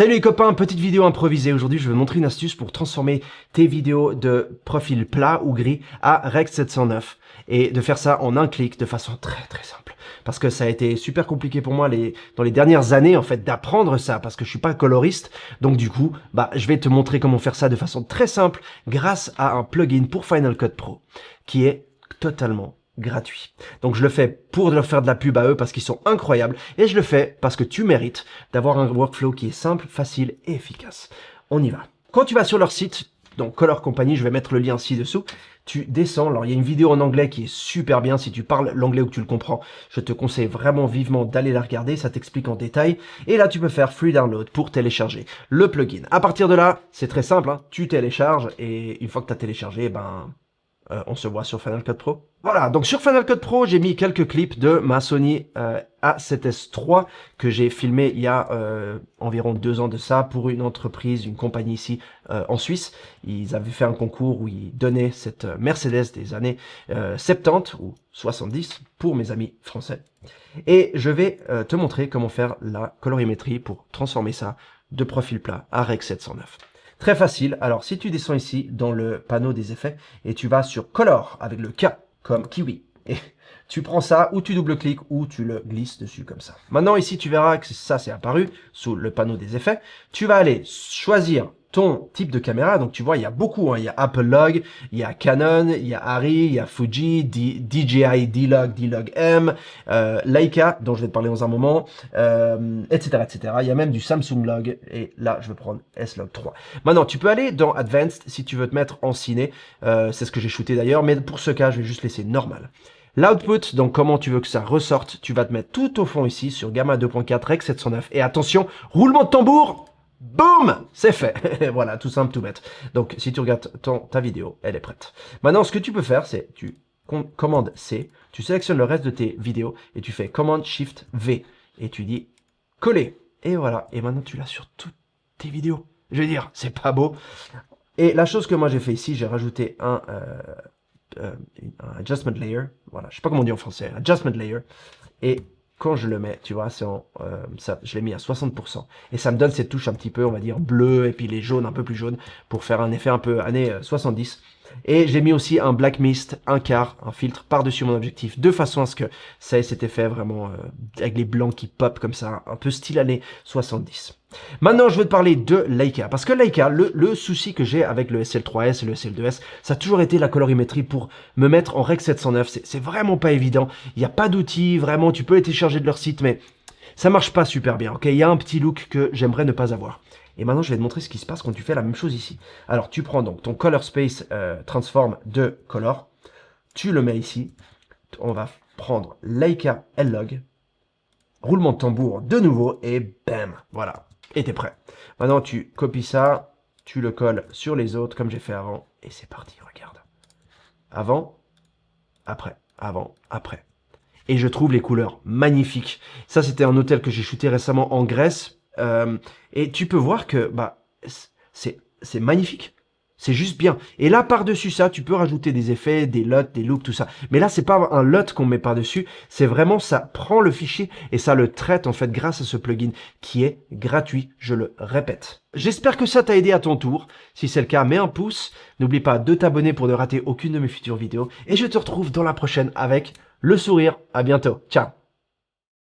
Salut les copains, petite vidéo improvisée. Aujourd'hui, je vais vous montrer une astuce pour transformer tes vidéos de profil plat ou gris à Rec 709 et de faire ça en un clic de façon très simple. Parce que ça a été super compliqué pour moi dans les dernières années en fait d'apprendre ça parce que je suis pas coloriste. Donc du coup, je vais te montrer comment faire ça de façon très simple grâce à un plugin pour Final Cut Pro qui est totalement gratuit. Donc je le fais pour leur faire de la pub à eux parce qu'ils sont incroyables et je le fais parce que tu mérites d'avoir un workflow qui est simple, facile et efficace. On y va. Quand tu vas sur leur site, donc Color Company, je vais mettre le lien ci-dessous, tu descends, alors il y a une vidéo en anglais qui est super bien, si tu parles l'anglais ou que tu le comprends, je te conseille vraiment vivement d'aller la regarder, ça t'explique en détail, et là tu peux faire Free Download pour télécharger le plugin. À partir de là, c'est très simple, hein, tu télécharges et une fois que tu as téléchargé, on se voit sur Final Cut Pro. Voilà, donc sur Final Cut Pro, j'ai mis quelques clips de ma Sony A7S III que j'ai filmé il y a environ 2 ans de ça pour une entreprise, une compagnie ici en Suisse. Ils avaient fait un concours où ils donnaient cette Mercedes des années 70 ou 70 pour mes amis français. Et je vais te montrer comment faire la colorimétrie pour transformer ça de profil plat à Rec 709. Très facile. Alors, si tu descends ici dans le panneau des effets et tu vas sur Color avec le K comme kiwi et tu prends ça ou tu double-cliques ou tu le glisses dessus comme ça. Maintenant, ici, tu verras que ça, c'est apparu sous le panneau des effets. Tu vas aller choisir ton type de caméra. Donc, tu vois, il y a beaucoup. Hein. Il y a Apple Log, il y a Canon, il y a Arri, il y a Fuji, DJI D-Log, D-Log M, Leica, dont je vais te parler dans un moment, etc., etc. Il y a même du Samsung Log. Et là, je vais prendre S-Log 3. Maintenant, tu peux aller dans Advanced si tu veux te mettre en ciné. C'est ce que j'ai shooté d'ailleurs. Mais pour ce cas, je vais juste laisser normal. L'output, donc comment tu veux que ça ressorte, tu vas te mettre tout au fond ici sur Gamma 2.4 Rec 709. Et attention, roulement de tambour. Boum, c'est fait. Voilà, tout simple, tout bête. Donc, si tu regardes ta vidéo, elle est prête. Maintenant, ce que tu peux faire, c'est tu commandes C, tu sélectionnes le reste de tes vidéos et tu fais Command Shift V et tu dis coller. Et voilà. Et maintenant, tu l'as sur toutes tes vidéos. Je veux dire, c'est pas beau. Et la chose que moi j'ai fait ici, j'ai rajouté un adjustment layer. Voilà, je sais pas comment on dit en français. Adjustment layer. Et quand je le mets, tu vois, c'est je l'ai mis à 60%. Et ça me donne cette touche un petit peu, on va dire, bleue, et puis les jaunes, un peu plus jaunes, pour faire un effet un peu années 70. Et j'ai mis aussi un black mist, un quart, un filtre par-dessus mon objectif, de façon à ce que ça ait cet effet vraiment avec les blancs qui pop comme ça, un peu style années 70. Maintenant, je veux te parler de Leica, parce que Leica, le souci que j'ai avec le SL3S et le SL2S, ça a toujours été la colorimétrie pour me mettre en Rec 709. C'est vraiment pas évident. Il n'y a pas d'outils, vraiment, tu peux les télécharger de leur site, mais ça marche pas super bien. Ok, il y a un petit look que j'aimerais ne pas avoir. Et maintenant, je vais te montrer ce qui se passe quand tu fais la même chose ici. Alors, tu prends donc ton Color Space Transform de Color, tu le mets ici. On va prendre Leica L-Log, roulement de tambour de nouveau, et bam, voilà. Et t'es prêt. Maintenant, tu copies ça, tu le colles sur les autres, comme j'ai fait avant, et c'est parti, regarde. Avant, après, avant, après. Et je trouve les couleurs magnifiques. Ça, c'était un hôtel que j'ai shooté récemment en Grèce, et tu peux voir que c'est magnifique. C'est juste bien. Et là, par-dessus ça, tu peux rajouter des effets, des LUT, des looks, tout ça. Mais là, c'est pas un LUT qu'on met par-dessus. C'est vraiment, ça prend le fichier et ça le traite, en fait, grâce à ce plugin qui est gratuit, je le répète. J'espère que ça t'a aidé à ton tour. Si c'est le cas, mets un pouce. N'oublie pas de t'abonner pour ne rater aucune de mes futures vidéos. Et je te retrouve dans la prochaine avec le sourire. À bientôt. Ciao.